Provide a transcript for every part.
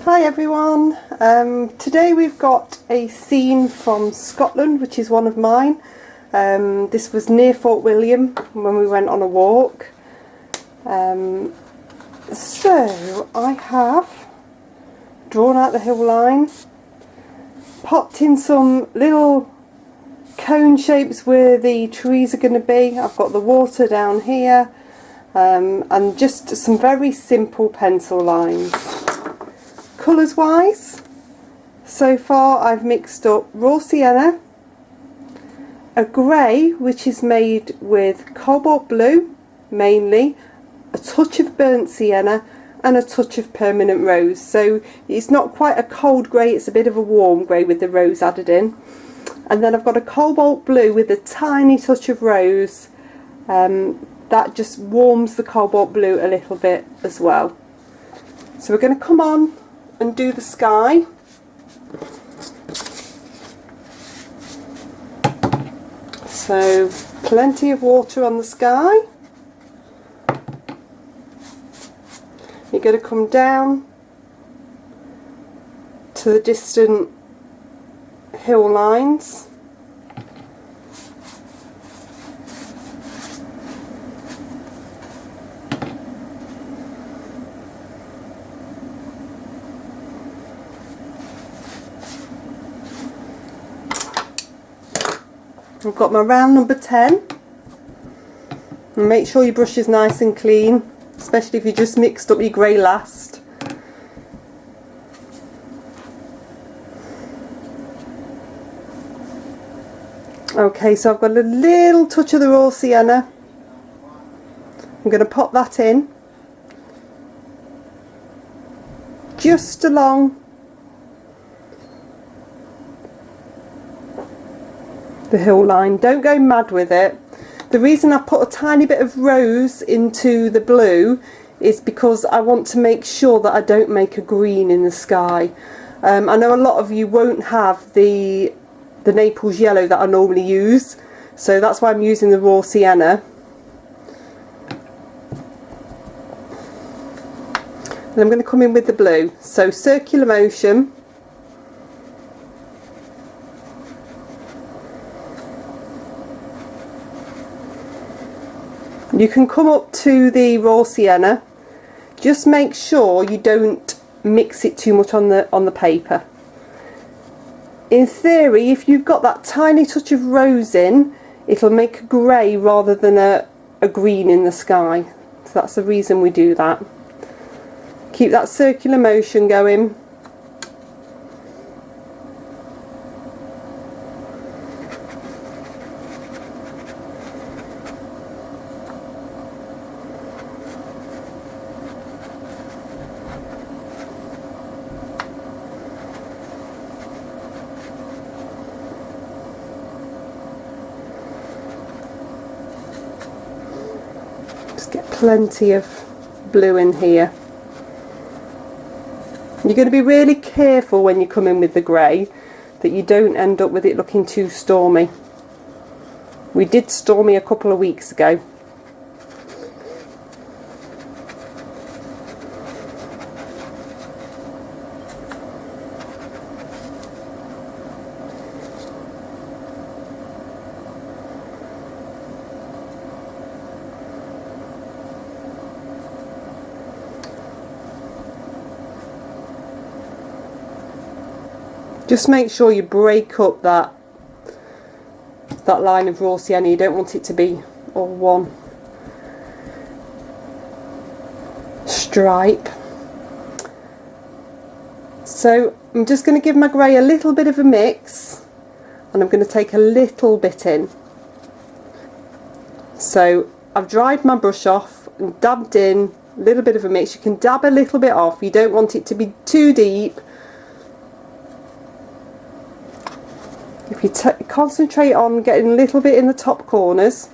Hi everyone, today we've got a scene from Scotland, which is one of mine. This was near Fort William when we went on a walk. So I have drawn out the hill line, popped in some little cone shapes where the trees are going to be. I've got the water down here, and just some very simple pencil lines. Colours wise, so far I've mixed up raw sienna, a grey which is made with cobalt blue mainly, a touch of burnt sienna and a touch of permanent rose. So it's not quite a cold grey, it's a bit of a warm grey with the rose added in. And then I've got a cobalt blue with a tiny touch of rose. That just warms the cobalt blue a little bit as well. So we're going to come on and do the sky. So plenty of water on the sky. You're going to come down to the distant hill lines. I've got my round number 10. And make sure your brush is nice and clean, especially if you just mixed up your grey last. Okay, so I've got a little touch of the raw sienna. I'm going to pop that in just along the hill line. Don't go mad with it. The reason I put a tiny bit of rose into the blue is because I want to make sure that I don't make a green in the sky. I know a lot of you won't have the Naples yellow that I normally use, so that's why I'm using the raw sienna. And I'm going to come in with the blue, so circular motion. You can come up to the raw sienna, just make sure you don't mix it too much on the paper. In theory, if you've got that tiny touch of rose in, it'll make a grey rather than a green in the sky. So that's the reason we do that. Keep that circular motion going. Get plenty of blue in here. You're going to be really careful when you come in with the grey that you don't end up with it looking too stormy. We did stormy a couple of weeks ago. Just make sure you break up that line of raw sienna. You don't want it to be all one stripe. So I'm just going to give my grey a little bit of a mix, and I'm going to take a little bit in. So I've dried my brush off and dabbed in a little bit of a mix. You can dab a little bit off, you don't want it to be too deep. If you concentrate on getting a little bit in the top corners.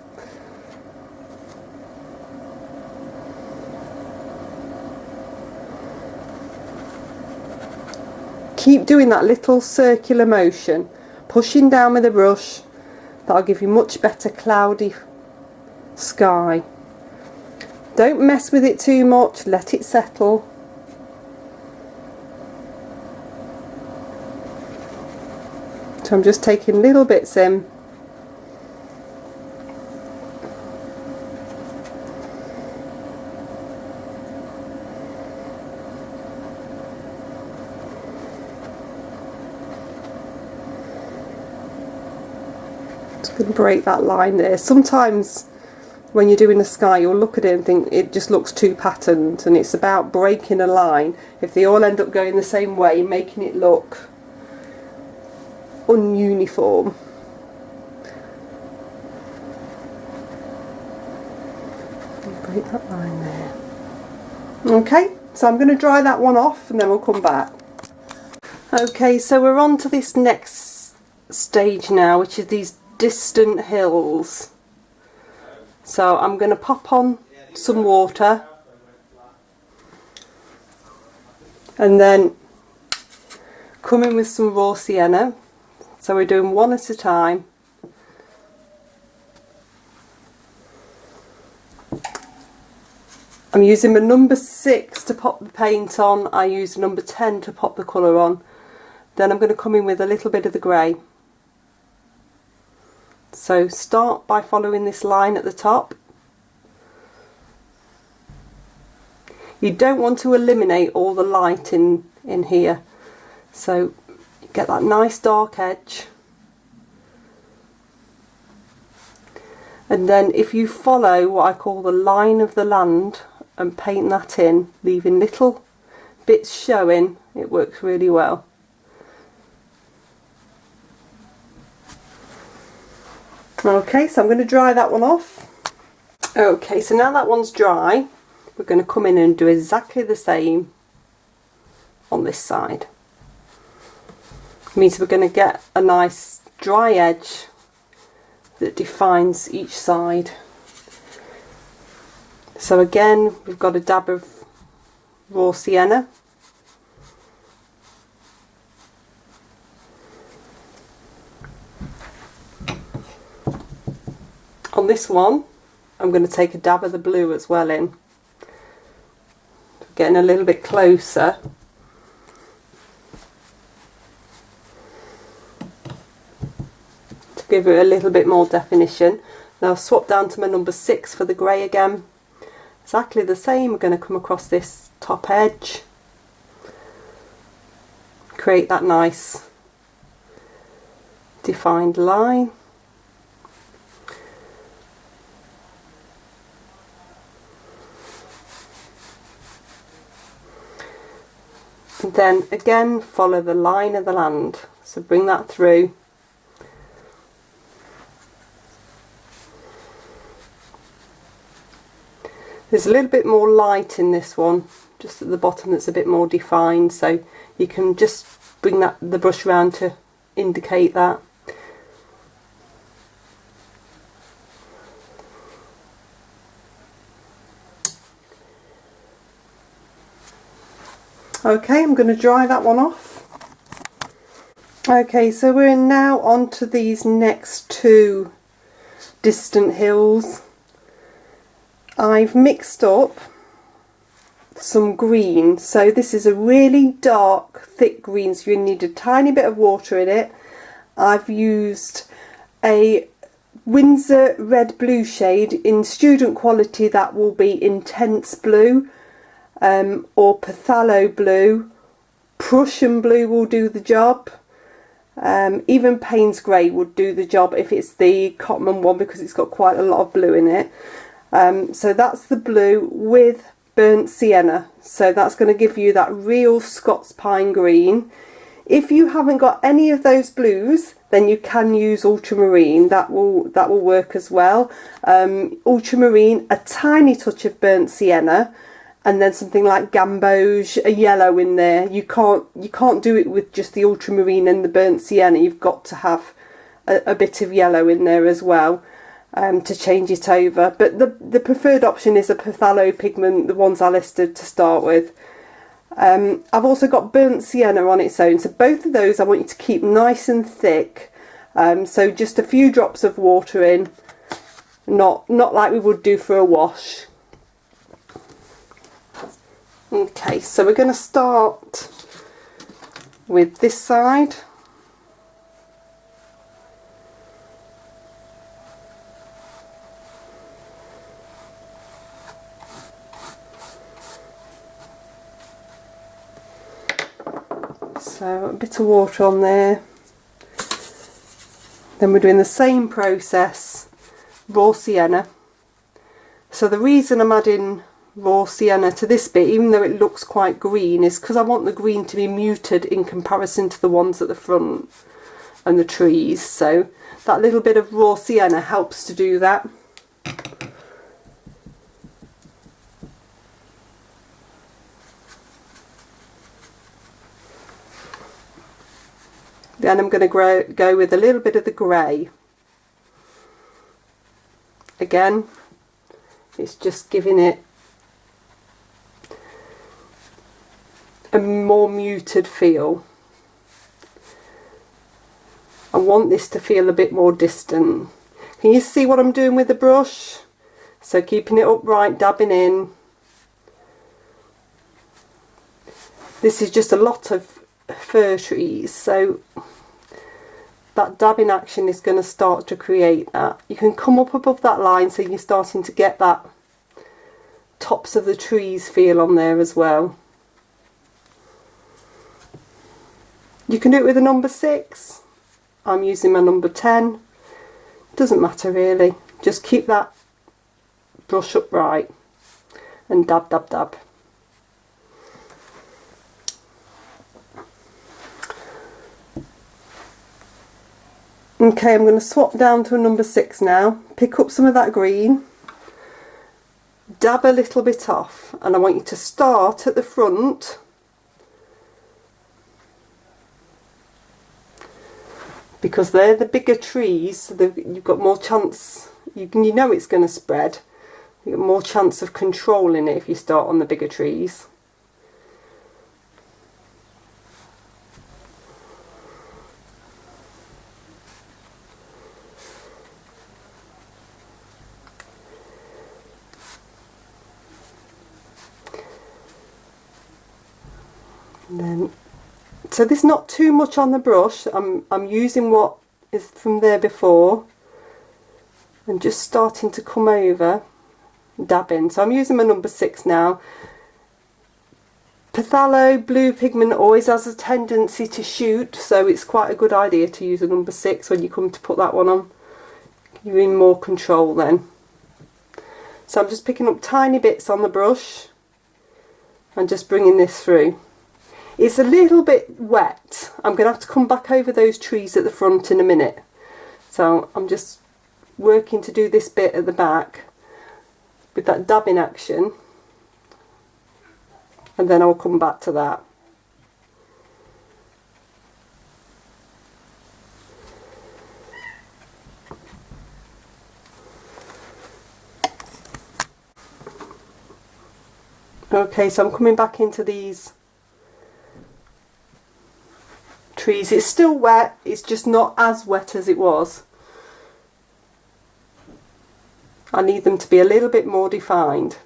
Keep doing that little circular motion, pushing down with the brush. That'll give you much better cloudy sky. Don't mess with it too much, let it settle. So I'm just taking little bits in. Just going to break that line there. Sometimes when you're doing the sky, you'll look at it and think it just looks too patterned, and it's about breaking a line. If they all end up going the same way, making it look ununiform. Break that line there. Okay, so I'm going to dry that one off and then we'll come back. Okay, so we're on to this next stage now, which is these distant hills. So I'm going to pop on some water and then come in with some raw sienna. So we're doing one at a time. I'm using my number 6 to pop the paint on. I use number 10 to pop the colour on. Then I'm going to come in with a little bit of the grey. So start by following this line at the top. You don't want to eliminate all the light in here. So you get that nice dark edge. And then if you follow what I call the line of the land and paint that in, leaving little bits showing, it works really well. Okay, so I'm going to dry that one off. Okay, so now that one's dry, we're going to come in and do exactly the same on this side. It means we're going to get a nice dry edge that defines each side. So again, we've got a dab of raw sienna. On this one, I'm going to take a dab of the blue as well in. Getting a little bit closer. To give it a little bit more definition. Now I'll swap down to my number 6 for the grey again. Exactly the same, we're going to come across this top edge. Create that nice defined line. And then again follow the line of the land, so bring that through. There's a little bit more light in this one, just at the bottom that's a bit more defined, so you can just bring the brush around to indicate that. Okay, I'm going to dry that one off. Okay, so we're now on to these next two distant hills. I've mixed up some green, so this is a really dark thick green, so you need a tiny bit of water in it. I've used a Winsor red blue shade in student quality, that will be intense blue, or phthalo blue. Prussian blue will do the job. Even Payne's grey would do the job if it's the Cotman one, because it's got quite a lot of blue in it. So that's the blue with burnt sienna, so that's going to give you that real Scots pine green. If you haven't got any of those blues, then you can use ultramarine. That will work as well. Ultramarine, a tiny touch of burnt sienna, and then something like gamboge, a yellow in there. You can't do it with just the ultramarine and the burnt sienna. You've got to have a bit of yellow in there as well. To change it over, but the preferred option is a phthalo pigment, the ones I listed to start with. I've also got burnt sienna on its own, so both of those I want you to keep nice and thick, so just a few drops of water in, not like we would do for a wash. Okay, so we're going to start with this side. So a bit of water on there. Then we're doing the same process, raw sienna. So the reason I'm adding raw sienna to this bit, even though it looks quite green, is because I want the green to be muted in comparison to the ones at the front and the trees. So that little bit of raw sienna helps to do that. Then I'm going to go with a little bit of the grey. Again, it's just giving it a more muted feel. I want this to feel a bit more distant. Can you see what I'm doing with the brush? So keeping it upright, dabbing in. This is just a lot of fir trees, so that dabbing action is going to start to create that. You can come up above that line so you're starting to get that tops of the trees feel on there as well. You can do it with a number 6. I'm using my number 10. Doesn't matter really. Just keep that brush upright and dab, dab, dab. Okay, I'm going to swap down to a number 6 now. Pick up some of that green. Dab a little bit off, and I want you to start at the front. Because they're the bigger trees, so you've got more chance, you know it's going to spread. You've got more chance of controlling it if you start on the bigger trees. And then, so there's not too much on the brush. I'm using what is from there before and just starting to come over, dab in. So I'm using my number 6 now. Phthalo blue pigment always has a tendency to shoot, so it's quite a good idea to use a number 6 when you come to put that one on. You're in more control then. So I'm just picking up tiny bits on the brush and just bringing this through. It's a little bit wet. I'm going to have to come back over those trees at the front in a minute. So I'm just working to do this bit at the back with that dabbing action, and then I'll come back to that. Okay, so I'm coming back into these trees. It's still wet, it's just not as wet as it was. I need them to be a little bit more defined.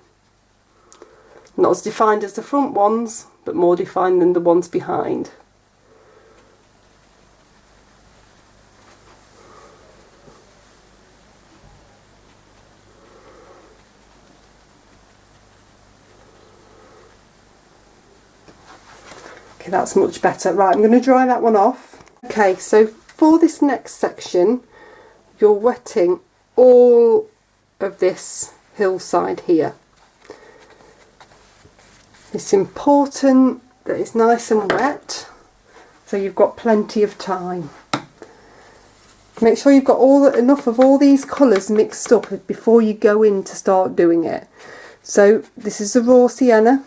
Not as defined as the front ones, but more defined than the ones behind. Okay, that's much better. Right, I'm going to dry that one off. Okay, so for this next section, you're wetting all of this hillside here. It's important that it's nice and wet, so you've got plenty of time. Make sure you've got enough of all these colours mixed up before you go in to start doing it. So this is the raw sienna.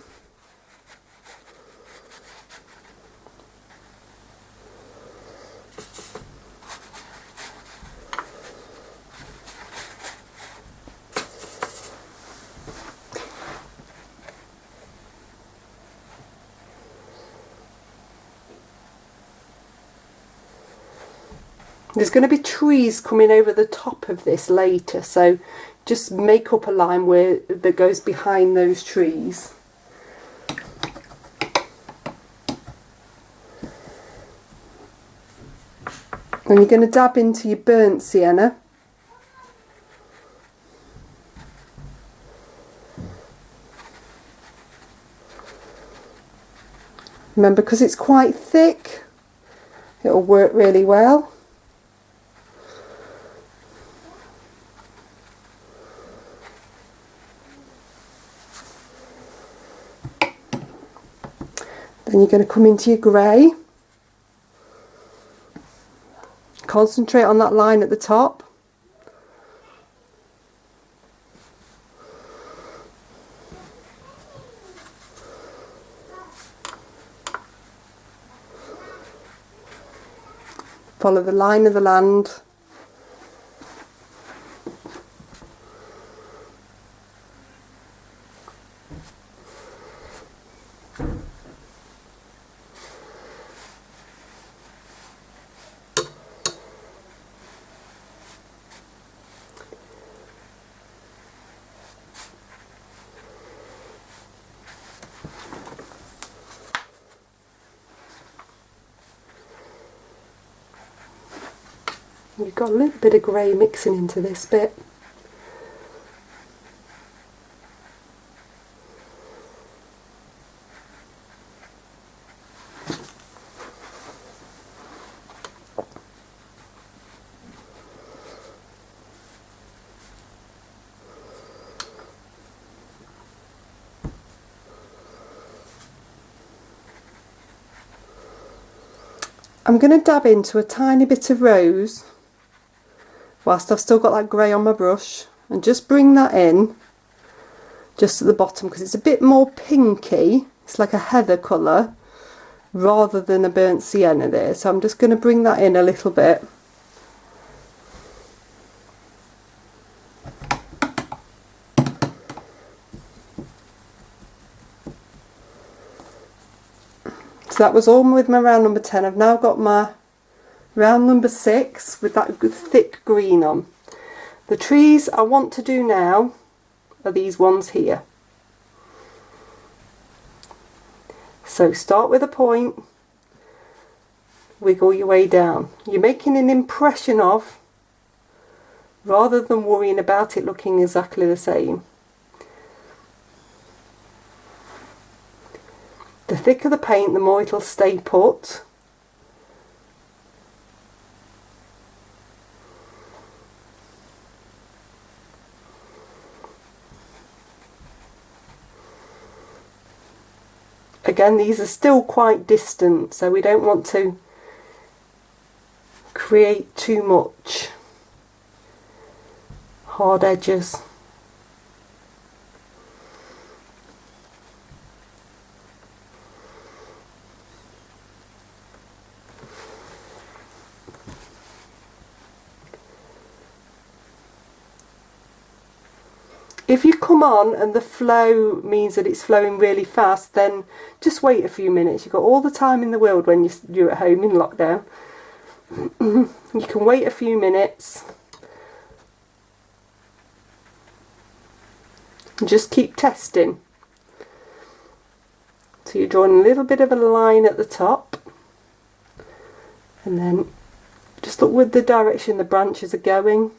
There's going to be trees coming over the top of this later, so just make up a line that goes behind those trees. And you're going to dab into your burnt sienna. Remember, because it's quite thick, it'll work really well. Then you're going to come into your grey. Concentrate on that line at the top. Follow the line of the land. You've got a little bit of grey mixing into this bit. I'm going to dab into a tiny bit of rose whilst I've still got that grey on my brush, and just bring that in just at the bottom because it's a bit more pinky. It's like a heather colour rather than a burnt sienna there, so I'm just going to bring that in a little bit. So that was all with my round number 10. I've now got my round number 6 with that good thick green on. The trees I want to do now are these ones here. So start with a point, wiggle your way down. You're making an impression of, rather than worrying about it looking exactly the same. The thicker the paint, the more it'll stay put. Again, these are still quite distant, so we don't want to create too much hard edges. If you come on and the flow means that it's flowing really fast, then just wait a few minutes. You've got all the time in the world when you're at home in lockdown. You can wait a few minutes. And just keep testing. So you're drawing a little bit of a line at the top. And then just look with the direction the branches are going.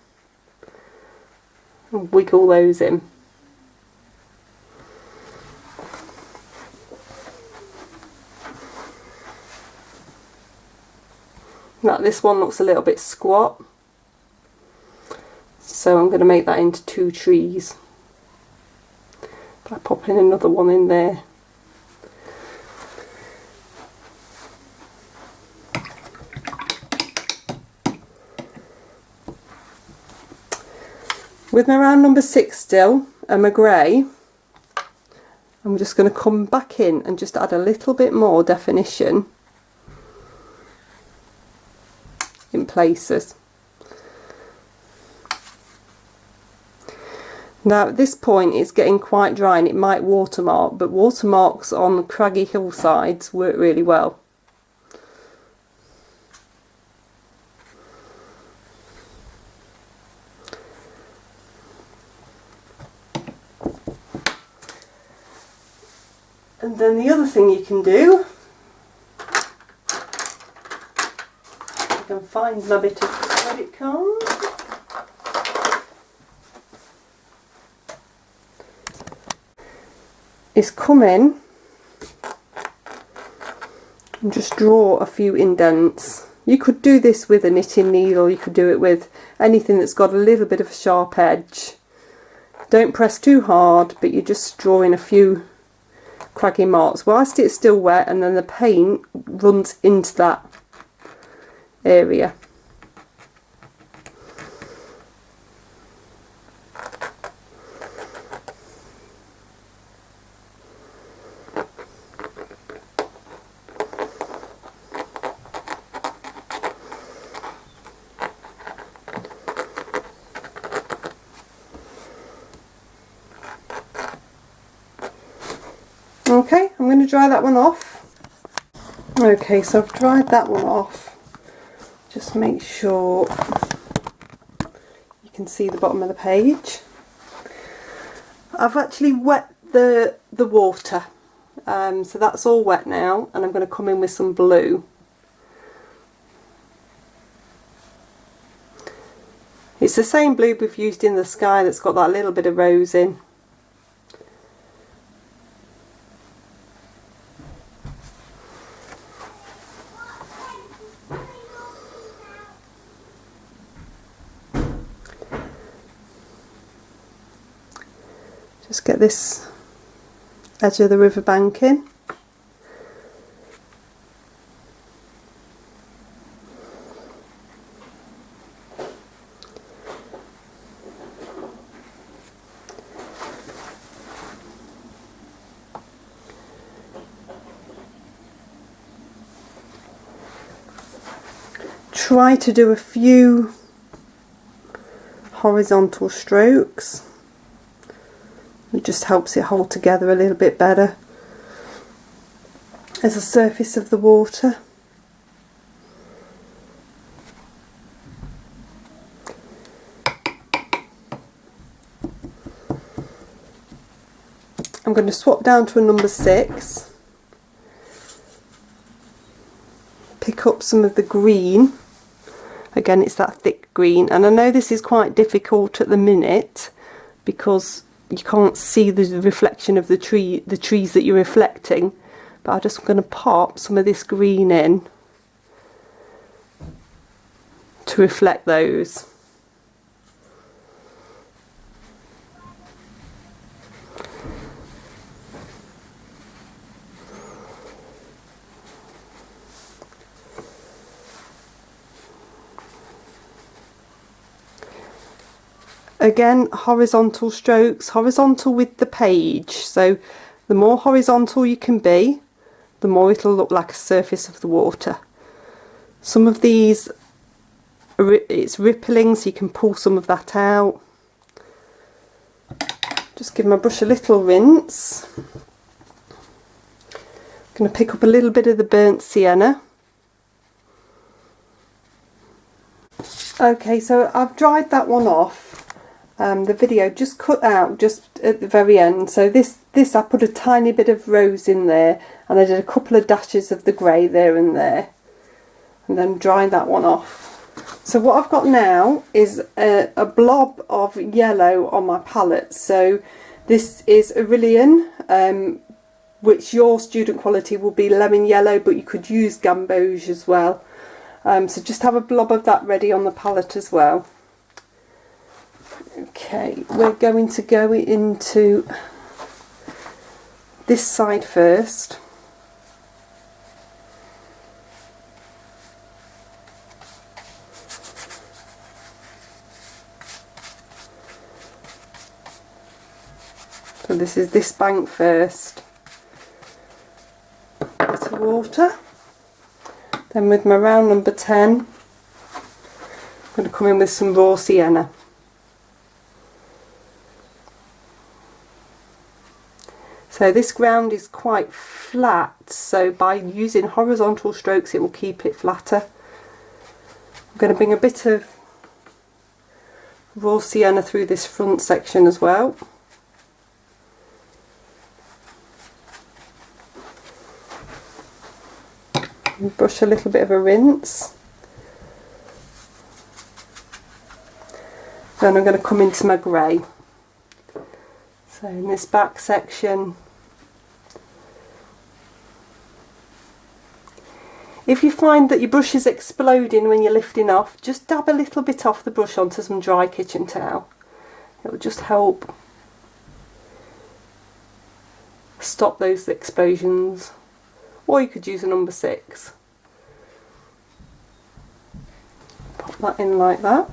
And wiggle those in. Now this one looks a little bit squat, so I'm going to make that into 2 trees by popping another one in there. With my round number 6 still, and my grey, I'm just going to come back in and just add a little bit more definition in places. Now at this point it's getting quite dry and it might watermark, but watermarks on craggy hillsides work really well. And then the other thing you can do, I can find my bit of credit card. Is come in and just draw a few indents You could do this with a knitting needle, you could do it with anything that's got a little bit of a sharp edge. Don't press too hard, but you're just drawing a few craggy marks whilst it's still wet, and then the paint runs into that area. Okay, I'm going to dry that one off. Okay, so I've dried that one off. Just make sure you can see the bottom of the page. I've actually wet the water, so that's all wet now, and I'm going to come in with some blue. It's the same blue we've used in the sky that's got that little bit of rose in. Just get this edge of the riverbank in. Try to do a few horizontal strokes. It just helps it hold together a little bit better as a surface of the water. I'm going to swap down to a number 6, pick up some of the green. Again, it's that thick green, and I know this is quite difficult at the minute because you can't see the reflection of the trees that you're reflecting, but I'm just going to pop some of this green in to reflect those. Again, horizontal strokes, horizontal with the page, so the more horizontal you can be, the more it'll look like a surface of the water. Some of these, it's rippling, so you can pull some of that out. Just give my brush a little rinse. I'm going to pick up a little bit of the burnt sienna. Okay, so I've dried that one off. The video just cut out just at the very end, so this I put a tiny bit of rose in there, and I did a couple of dashes of the grey there and there, and then dried that one off. So what I've got now is a blob of yellow on my palette. So this is Aurelian, which your student quality will be lemon yellow, but you could use gamboge as well. So just have a blob of that ready on the palette as well. Okay, we're going to go into this side first. So this is this bank first. Bit of water. Then with my round number 10, I'm going to come in with some raw sienna. So this ground is quite flat, so by using horizontal strokes it will keep it flatter. I'm going to bring a bit of raw sienna through this front section as well. And brush a little bit of a rinse. Then I'm going to come into my grey. So in this back section, If you find that your brush is exploding when you're lifting off, just dab a little bit off the brush onto some dry kitchen towel. It will just help stop those explosions. Or you could use a number 6. Pop that in like that.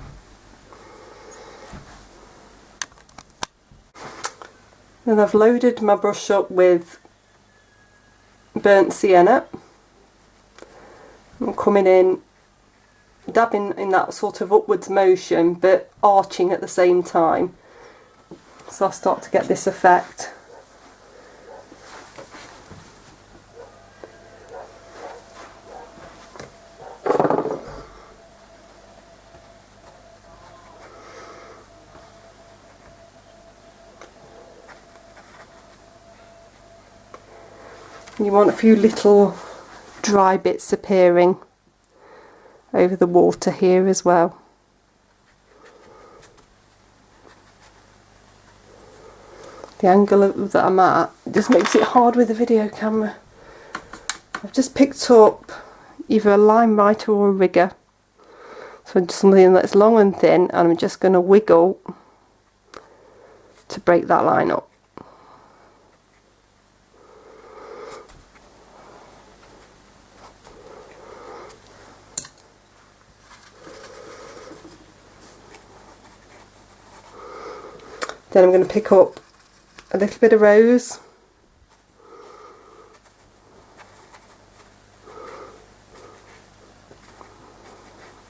Then I've loaded my brush up with burnt sienna. I'm coming in, dabbing in that sort of upwards motion but arching at the same time. So I'll start to get this effect. You want a few little dry bits appearing over the water here as well. The angle that I'm at just makes it hard with the video camera. I've just picked up either a line writer or a rigger. So just something that's long and thin, and I'm just going to wiggle to break that line up. Then I'm going to pick up a little bit of rose.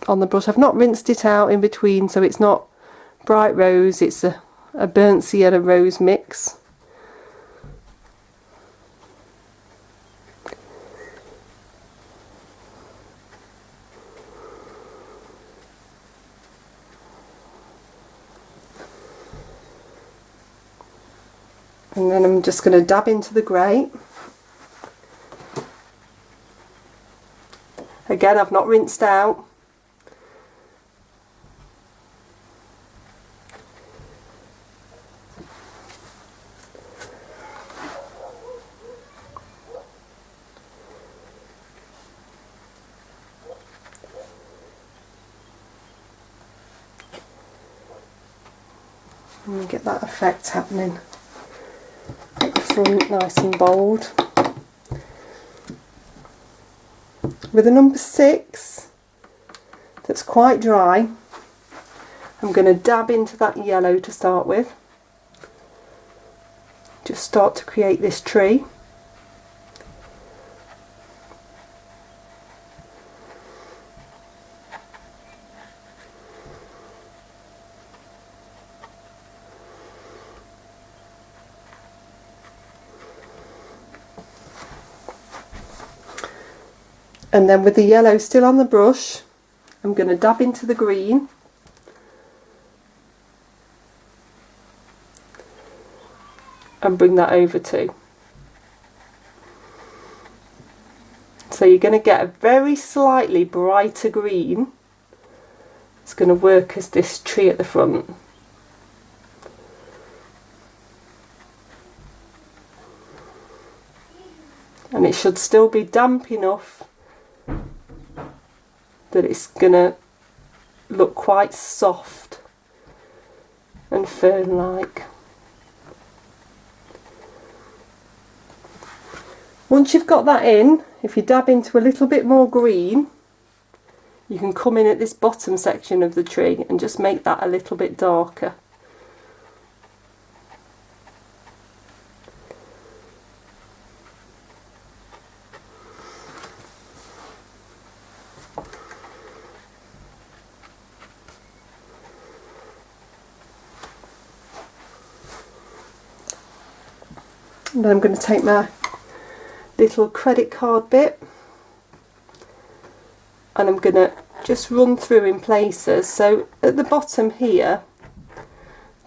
On the brush. I've not rinsed it out in between, so it's not bright rose, it's a burnt sienna rose mix. And then I'm just going to dab into the grey. Again, I've not rinsed out. And get that effect happening. Front nice and bold. With a number 6 that's quite dry, I'm going to dab into that yellow to start with. Just start to create this tree. And then with the yellow still on the brush, I'm going to dab into the green. And bring that over too. So you're going to get a very slightly brighter green. It's going to work as this tree at the front. And it should still be damp enough that it's going to look quite soft and fern-like. Once you've got that in, if you dab into a little bit more green, you can come in at this bottom section of the tree and just make that a little bit darker. And then I'm going to take my little credit card bit and I'm going to just run through in places. So at the bottom here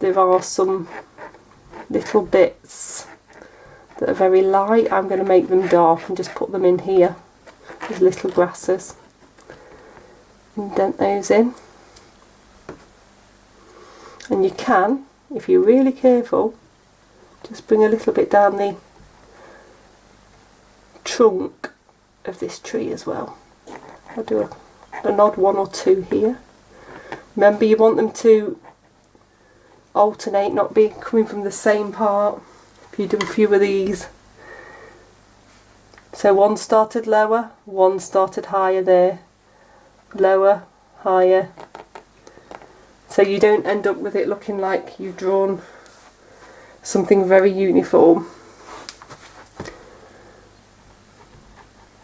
there are some little bits that are very light. I'm going to make them dark and just put them in here as little grasses. Indent those in. And you can, if you're really careful, just bring a little bit down the trunk of this tree as well. I'll do an odd one or two here. Remember, you want them to alternate, not be coming from the same part. If you do a few of these. So one started lower, one started higher there. Lower, higher. So you don't end up with it looking like you've drawn something very uniform.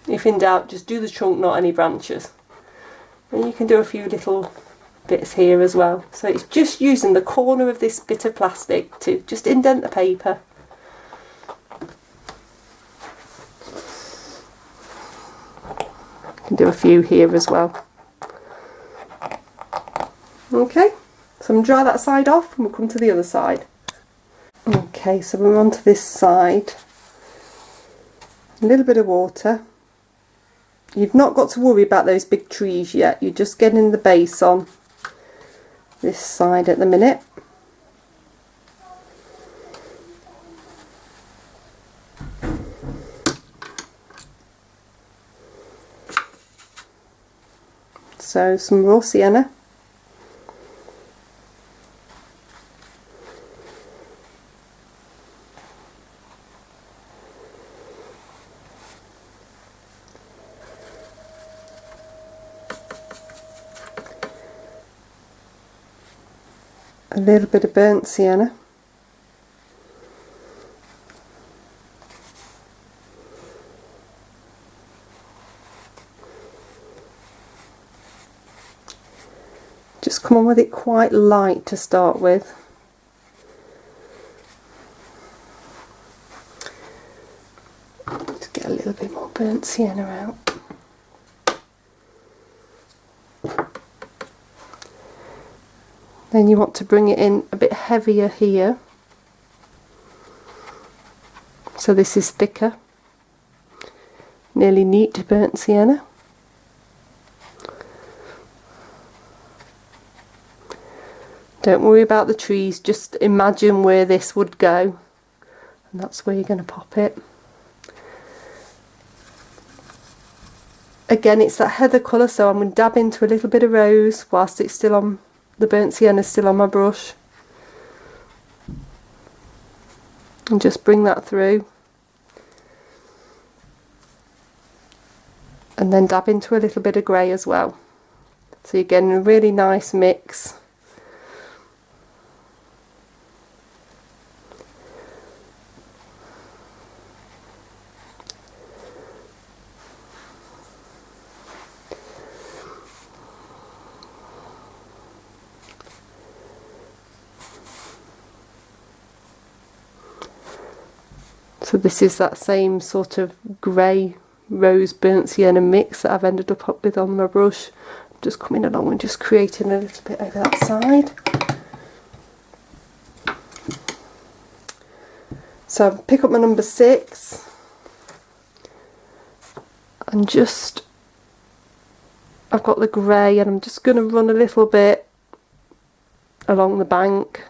If in doubt, just do the trunk, not any branches. And you can do a few little bits here as well. So it's just using the corner of this bit of plastic to just indent the paper. You can do a few here as well. Okay, so I'm going to dry that side off and we'll come to the other side. Okay, so we're on to this side. A little bit of water. You've not got to worry about those big trees yet, you're just getting the base on this side at the minute. So some raw sienna. A little bit of burnt sienna. Just come on with it quite light to start with. Just get a little bit more burnt sienna out. Then you want to bring it in a bit heavier here. So this is thicker. Nearly neat burnt sienna. Don't worry about the trees, just imagine where this would go. And that's where you're going to pop it. Again, it's that heather colour, so I'm going to dab into a little bit of rose whilst it's still on, the burnt sienna still on my brush. And just bring that through. And then dab into a little bit of grey as well. So you're getting a really nice mix. So this is that same sort of grey rose burnt sienna mix that I've ended up with on my brush. I'm just coming along and just creating a little bit over that side. So pick up my number 6 and just, I've got the grey and I'm just going to run a little bit along the bank.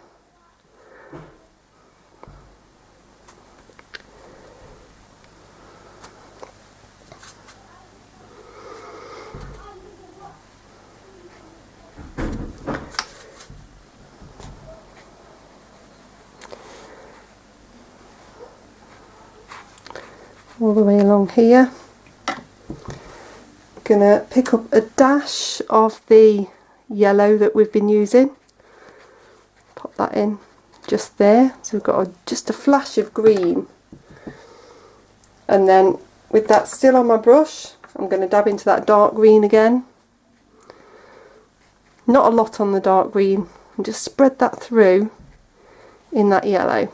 All the way along here. Gonna pick up a dash of the yellow that we've been using, pop that in just there, so we've got just a flash of green, and then with that still on my brush I'm going to dab into that dark green again, not a lot on the dark green, and just spread that through in that yellow.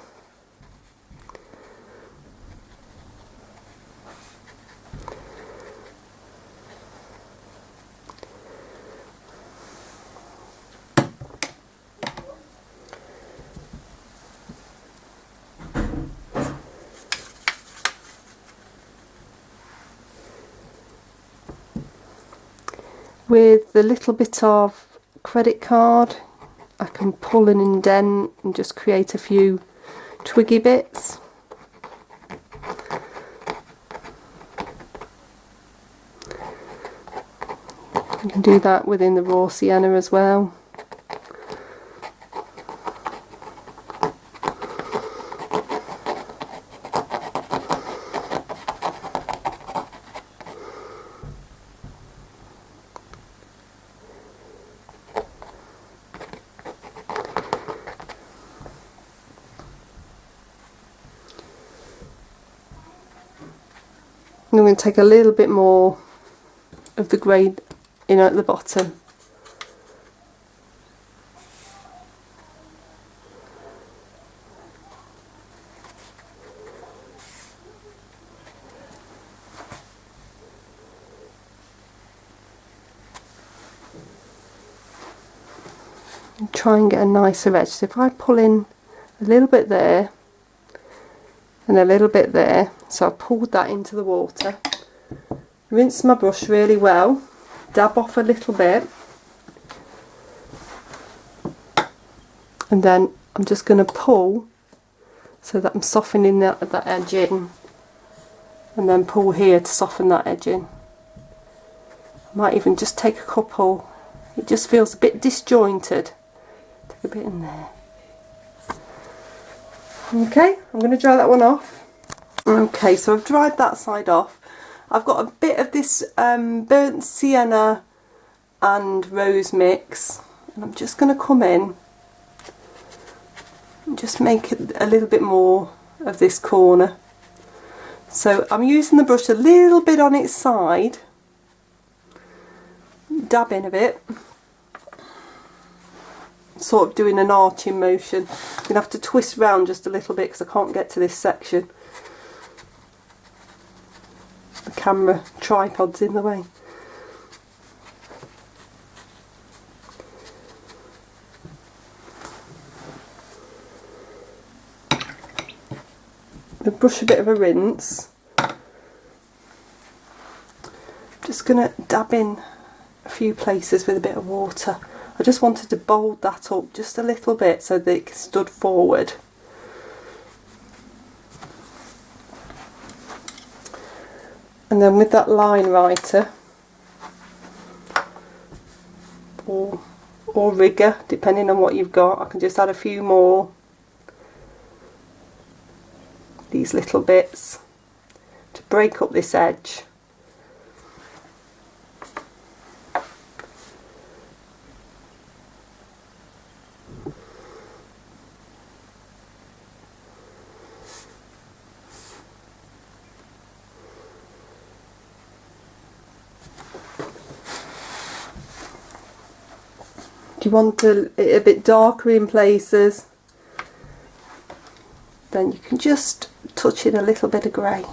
With the little bit of credit card, I can pull and indent and just create a few twiggy bits. You can do that within the raw sienna as well. I'm going to take a little bit more of the grey in at the bottom. And try and get a nicer edge. So if I pull in a little bit there and a little bit there, so I've pulled that into the water, rinse my brush really well, dab off a little bit, and then I'm just going to pull so that I'm softening that edge in, and then pull here to soften that edge in. I might even just take a couple, it just feels a bit disjointed. Take a bit in there. Okay, I'm going to dry that one off. Okay, so I've dried that side off. I've got a bit of this burnt sienna and rose mix, and I'm just going to come in and just make it a little bit more of this corner. So I'm using the brush a little bit on its side, dab in a bit, sort of doing an arching motion. I'm going to have to twist round just a little bit because I can't get to this section. The camera tripod's in the way. The brush a bit of a rinse. Just going to dab in a few places with a bit of water. I just wanted to bold that up just a little bit so that it stood forward. And then with that line writer or rigger, depending on what you've got, I can just add a few more these little bits to break up this edge. If you want it a bit darker in places, then you can just touch in a little bit of grey.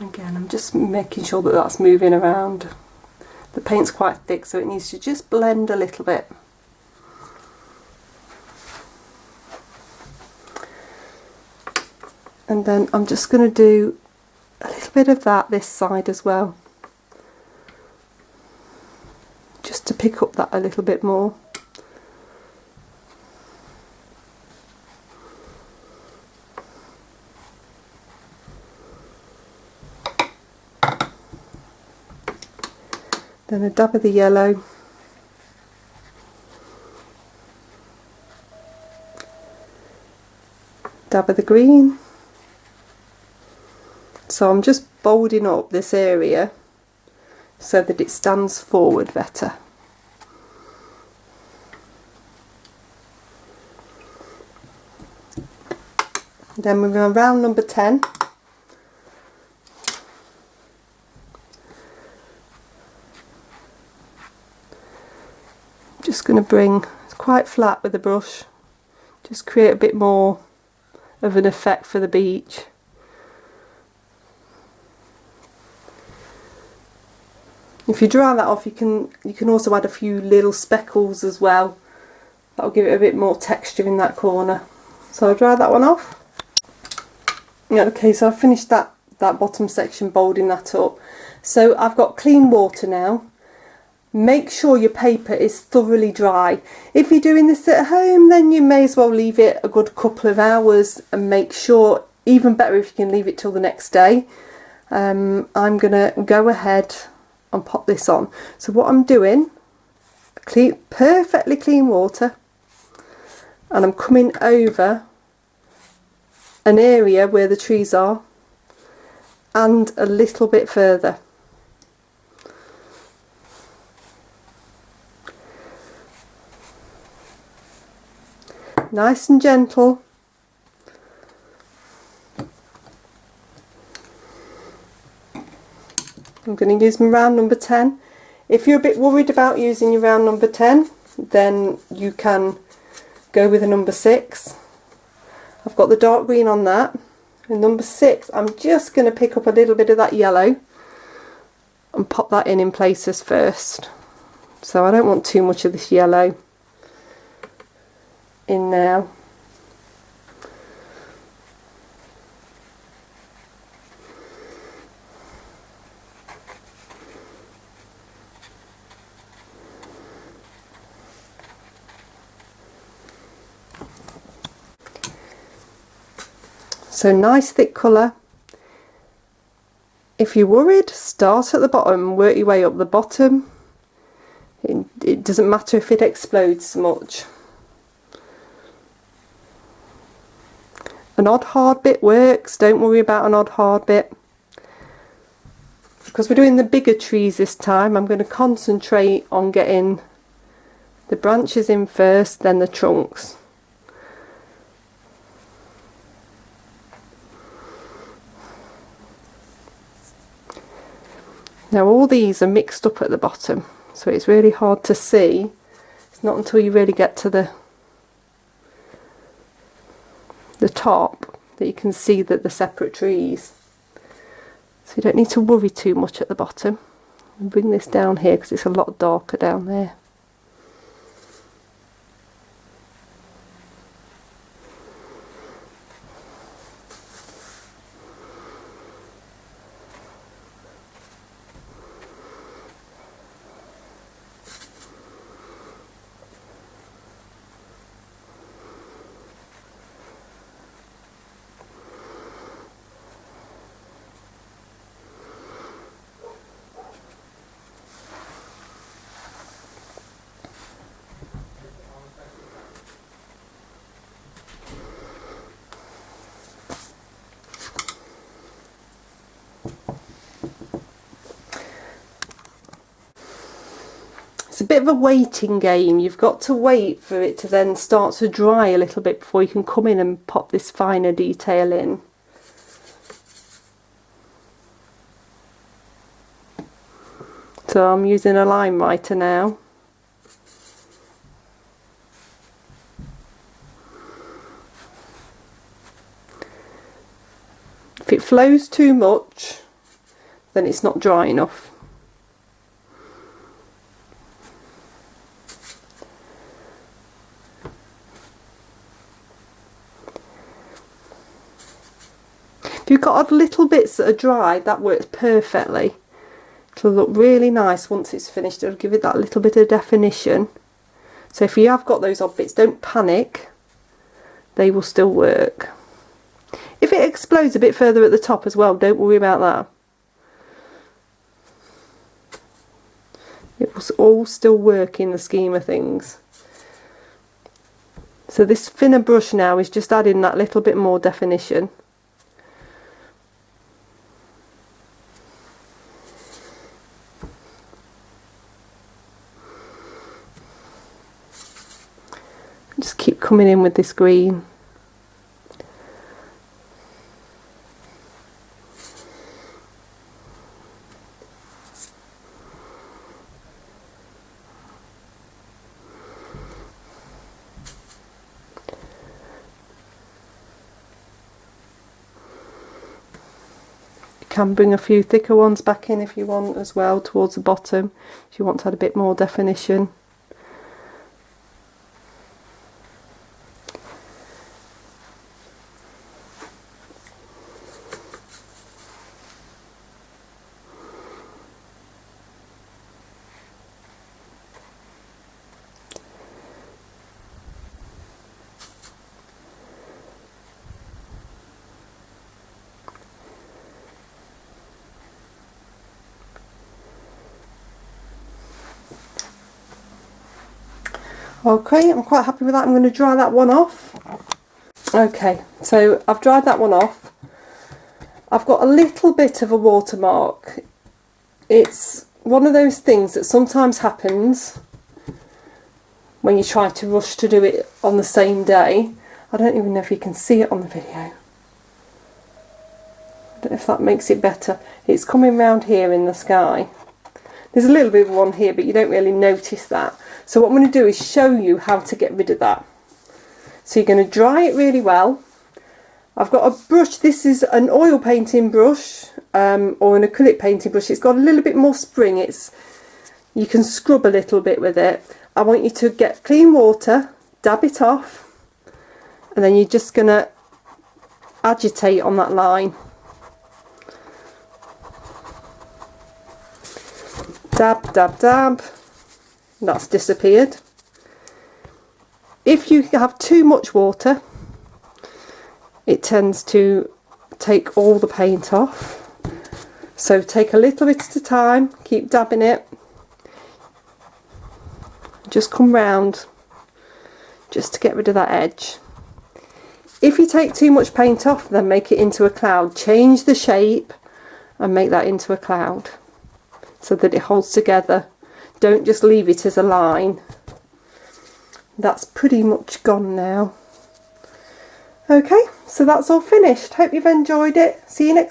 Again, I'm just making sure that that's moving around. The paint's quite thick, so it needs to just blend a little bit. And then I'm just going to do a little bit of that this side as well, just to pick up that a little bit more. Then a dab of the yellow. Dab of the green. So I'm just bolding up this area so that it stands forward better. Then we're going round number 10. Just going to bring it quite flat with the brush, just create a bit more of an effect for the beach. If you dry that off, you can also add a few little speckles as well. That'll give it a bit more texture in that corner. So I'll dry that one off. Yeah, okay, so I've finished that bottom section, bolding that up. So I've got clean water now. make sure your paper is thoroughly dry. If you're doing this at home, then you may as well leave it a good couple of hours and make sure, even better if you can leave it till the next day. I'm gonna go ahead and pop this on. So what I'm doing, perfectly clean water, and I'm coming over an area where the trees are and a little bit further. Nice and gentle. I'm going to use my round number 10. If you're a bit worried about using your round number 10, then you can go with a number 6. I've got the dark green on that. And number 6, I'm just going to pick up a little bit of that yellow and pop that in places first. So I don't want too much of this yellow in now. So nice thick colour. If you're worried, start at the bottom and work your way up the bottom. It doesn't matter if it explodes much. An odd hard bit works, don't worry about an odd hard bit. Because we're doing the bigger trees this time, I'm going to concentrate on getting the branches in first, then the trunks. Now all these are mixed up at the bottom, so it's really hard to see. It's not until you really get to the top that you can see that they're separate trees. So you don't need to worry too much at the bottom. I'll bring this down here because it's a lot darker down there. It's a bit of a waiting game. You've got to wait for it to then start to dry a little bit before you can come in and pop this finer detail in. So I'm using a line writer now. If it flows too much, then it's not dry enough. If you've got odd little bits that are dry, that works perfectly. It'll look really nice once it's finished. It'll give it that little bit of definition. So if you have got those odd bits, don't panic. They will still work. If it explodes a bit further at the top as well, don't worry about that. It will all still work in the scheme of things. So this thinner brush now is just adding that little bit more definition. Just keep coming in with this green. You can bring a few thicker ones back in if you want as well towards the bottom, if you want to add a bit more definition. Okay, I'm quite happy with that. I'm going to dry that one off. Okay, so I've dried that one off. I've got a little bit of a watermark. It's one of those things that sometimes happens when you try to rush to do it on the same day. I don't even know if you can see it on the video. I don't know if that makes it better. It's coming round here in the sky. There's a little bit of one here, but you don't really notice that. So what I'm going to do is show you how to get rid of that. So you're going to dry it really well. I've got a brush. This is an oil painting brush or an acrylic painting brush. It's got a little bit more spring. You can scrub a little bit with it. I want you to get clean water, dab it off, and then you're just going to agitate on that line. Dab, dab, dab. That's disappeared. If you have too much water, it tends to take all the paint off. So take a little bit at a time, keep dabbing it. Just come round just to get rid of that edge. If you take too much paint off, then make it into a cloud. Change the shape and make that into a cloud so that it holds together. Don't just leave it as a line. That's pretty much gone now. Okay, so that's all finished. Hope you've enjoyed it. See you next time.